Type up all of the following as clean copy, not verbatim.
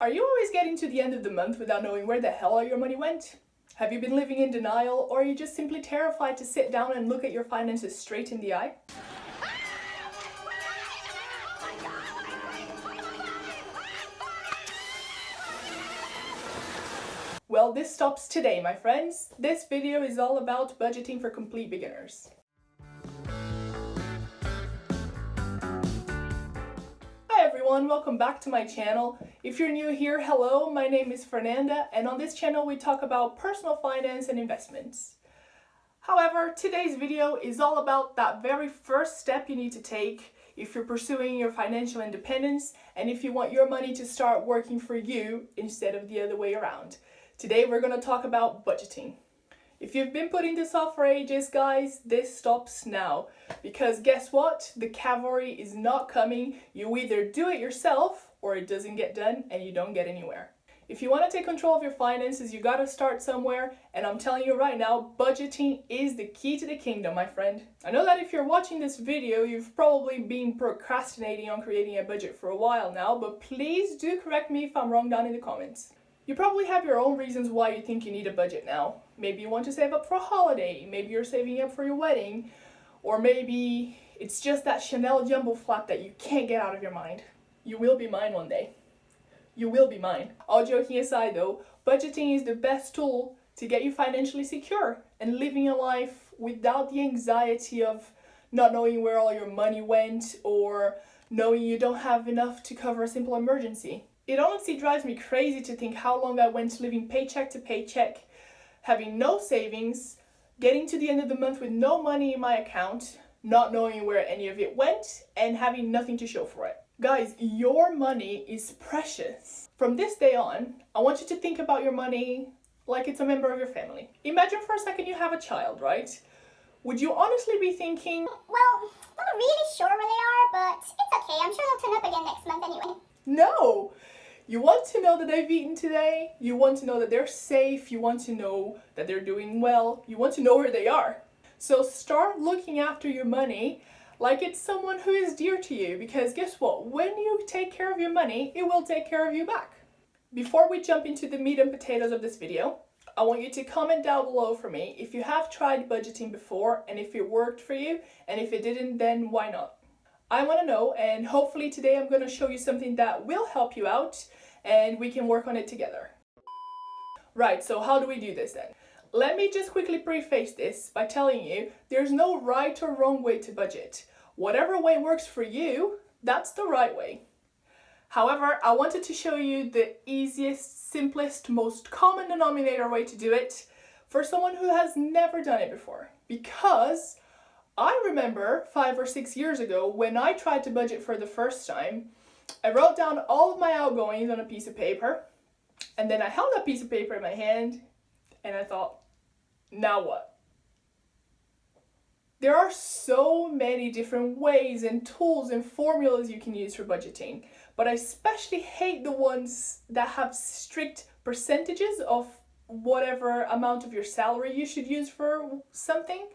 Are you always getting to the end of the month without knowing where the hell all your money went? Have you been living in denial, or are you just simply terrified to sit down and look at your finances straight in the eye? Well, this stops today, my friends. This video is all about budgeting for complete beginners. Hi everyone, welcome back to my channel. If you're new here, hello, my name is Fernanda, and on this channel we talk about personal finance and investments. However, today's video is all about that very first step you need to take if you're pursuing your financial independence and if you want your money to start working for you instead of the other way around. Today we're going to talk about budgeting. If you've been putting this off for ages, guys, this stops now. Because guess what? The cavalry is not coming. You either do it yourself or it doesn't get done and you don't get anywhere. If you want to take control of your finances, you got to start somewhere. And I'm telling you right now, budgeting is the key to the kingdom, my friend. I know that if you're watching this video, you've probably been procrastinating on creating a budget for a while now, but please do correct me if I'm wrong down in the comments. You probably have your own reasons why you think you need a budget now. Maybe you want to save up for a holiday, maybe you're saving up for your wedding, or maybe it's just that Chanel jumbo flap that you can't get out of your mind. You will be mine one day. You will be mine. All joking aside though, budgeting is the best tool to get you financially secure and living a life without the anxiety of not knowing where all your money went or knowing you don't have enough to cover a simple emergency. It honestly drives me crazy to think how long I went living paycheck to paycheck, having no savings, getting to the end of the month with no money in my account, not knowing where any of it went, and having nothing to show for it. Guys, your money is precious. From this day on, I want you to think about your money like it's a member of your family. Imagine for a second you have a child, right? Would you honestly be thinking, well, I'm not really sure where they are, but it's okay. I'm sure they'll turn up again next month anyway. no! You want to know that they've eaten today, you want to know that they're safe, you want to know that they're doing well, you want to know where they are. So start looking after your money like it's someone who is dear to you, because guess what? When you take care of your money, it will take care of you back. Before we jump into the meat and potatoes of this video, I want you to comment down below for me if you have tried budgeting before and if it worked for you, and if it didn't, then why not? I want to know, and hopefully today I'm going to show you something that will help you out and we can work on it together. Right, so how do we do this then? Let me just quickly preface this by telling you there's no right or wrong way to budget. Whatever way works for you, that's the right way. However, I wanted to show you the easiest, simplest, most common denominator way to do it for someone who has never done it before. Because I remember 5 or 6 years ago when I tried to budget for the first time, I wrote down all of my outgoings on a piece of paper, and then I held that piece of paper in my hand and I thought, now what? There are so many different ways and tools and formulas you can use for budgeting, but I especially hate the ones that have strict percentages of whatever amount of your salary you should use for something.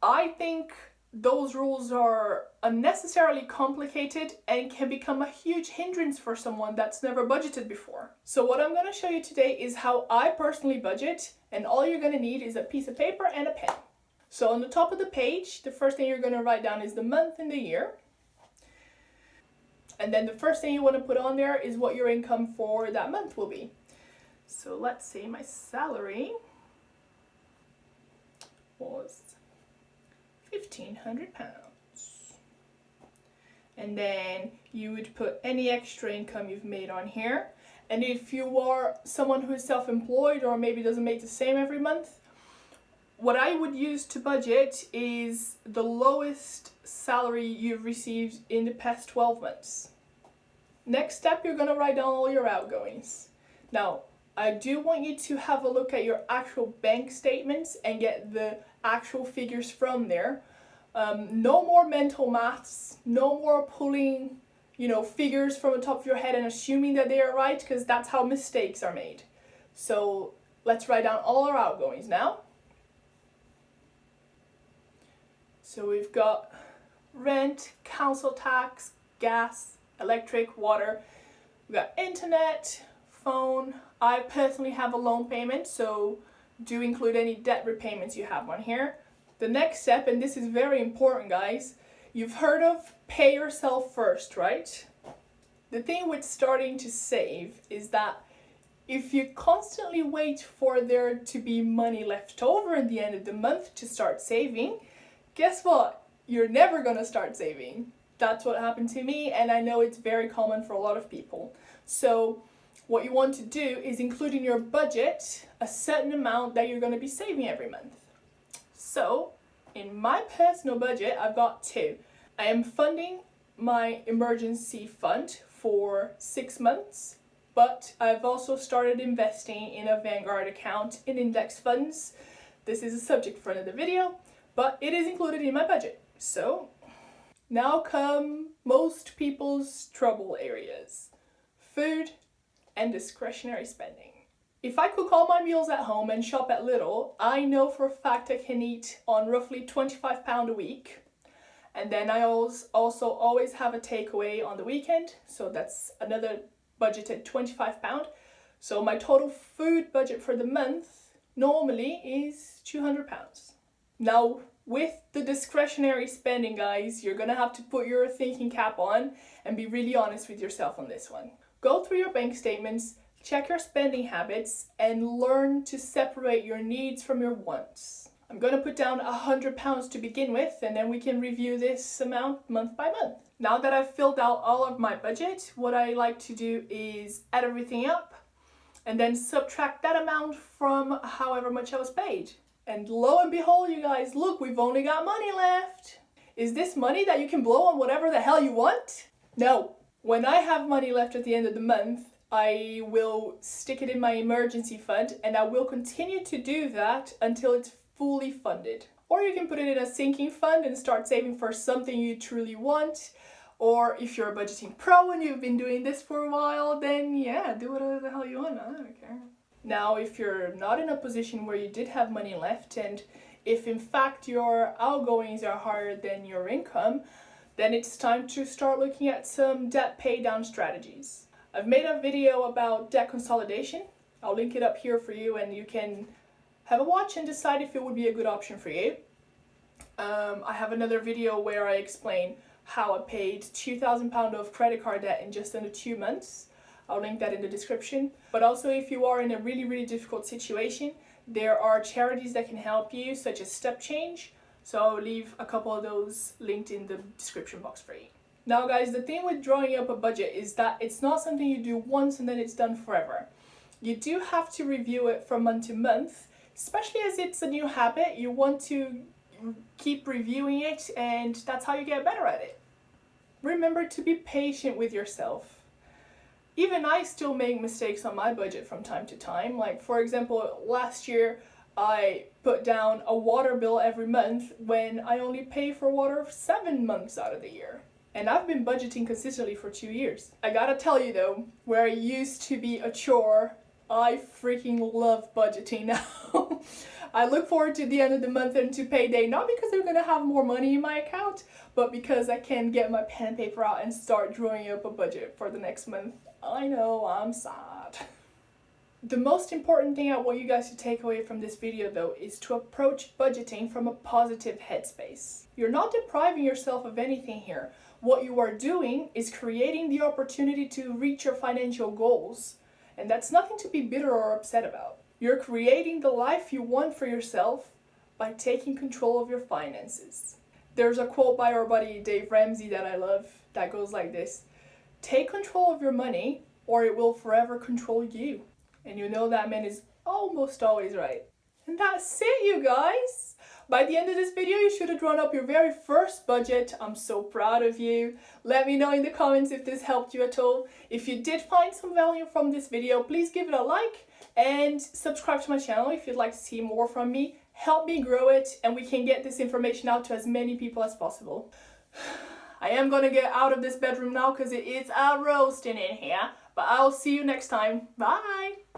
I think those rules are unnecessarily complicated and can become a huge hindrance for someone that's never budgeted before. So what I'm going to show you today is how I personally budget, and all you're going to need is a piece of paper and a pen. So on the top of the page, the first thing you're going to write down is the month and the year. And then the first thing you want to put on there is what your income for that month will be. So let's say my salary was £1,500, and then you would put any extra income you've made on here. And if you are someone who is self-employed or maybe doesn't make the same every month, what I would use to budget is the lowest salary you've received in the past 12 months. Next step, you're going to write down all your outgoings. Now, I do want you to have a look at your actual bank statements and get the actual figures from there. No more mental maths, no more pulling, figures from the top of your head and assuming that they are right, because that's how mistakes are made. So let's write down all our outgoings now. So we've got rent, council tax, gas, electric, water. We got internet, phone. I personally have a loan payment, so do include any debt repayments you have on here. The next step, and this is very important, guys, you've heard of pay yourself first, right? The thing with starting to save is that if you constantly wait for there to be money left over at the end of the month to start saving, guess what? You're never gonna start saving. That's what happened to me, and I know it's very common for a lot of people. So what you want to do is include in your budget a certain amount that you're gonna be saving every month. So in my personal budget, I've got two. I am funding my emergency fund for 6 months, but I've also started investing in a Vanguard account in index funds. This is a subject for another video, but it is included in my budget. So now come most people's trouble areas: food and discretionary spending. If I cook all my meals at home and shop at Lidl, I know for a fact I can eat on roughly £25 a week. And then I also always have a takeaway on the weekend, so that's another budgeted £25. So my total food budget for the month normally is £200. Now, with the discretionary spending, guys, you're gonna have to put your thinking cap on and be really honest with yourself on this one. Go through your bank statements, check your spending habits, and learn to separate your needs from your wants. I'm going to put down £100 to begin with, and then we can review this amount month by month. Now that I've filled out all of my budget, what I like to do is add everything up and then subtract that amount from however much I was paid. And lo and behold, you guys, look, we've only got money left. Is this money that you can blow on whatever the hell you want? No. When I have money left at the end of the month, I will stick it in my emergency fund, and I will continue to do that until it's fully funded. Or you can put it in a sinking fund and start saving for something you truly want. Or if you're a budgeting pro and you've been doing this for a while, then yeah, do whatever the hell you want. I don't care. Now, if you're not in a position where you did have money left, and if in fact your outgoings are higher than your income, then it's time to start looking at some debt pay down strategies. I've made a video about debt consolidation. I'll link it up here for you, and you can have a watch and decide if it would be a good option for you. I have another video where I explain how I paid £2,000 of credit card debt in just under 2 months. I'll link that in the description. But also, if you are in a really difficult situation, there are charities that can help you, such as Step Change. So I'll leave a couple of those linked in the description box for you. Now guys, the thing with drawing up a budget is that it's not something you do once and then it's done forever. You do have to review it from month to month, especially as it's a new habit. You want to keep reviewing it, and that's how you get better at it. Remember to be patient with yourself. Even I still make mistakes on my budget from time to time. Like, for example, last year I put down a water bill every month when I only pay for water 7 months out of the year. And I've been budgeting consistently for 2 years. I gotta tell you though, where it used to be a chore, I freaking love budgeting now. I look forward to the end of the month and to payday, not because I'm gonna have more money in my account, but because I can get my pen and paper out and start drawing up a budget for the next month. I know, I'm sad. The most important thing I want you guys to take away from this video though is to approach budgeting from a positive headspace. You're not depriving yourself of anything here. What you are doing is creating the opportunity to reach your financial goals. And that's nothing to be bitter or upset about. You're creating the life you want for yourself by taking control of your finances. There's a quote by our buddy Dave Ramsey that I love that goes like this: take control of your money or it will forever control you. And you know that man is almost always right. And that's it, you guys. By the end of this video, you should have drawn up your very first budget. I'm so proud of you. Let me know in the comments if this helped you at all. If you did find some value from this video, please give it a like and subscribe to my channel if you'd like to see more from me. Help me grow it, and we can get this information out to as many people as possible. I am gonna get out of this bedroom now because it is a roasting in here, but I'll see you next time. Bye!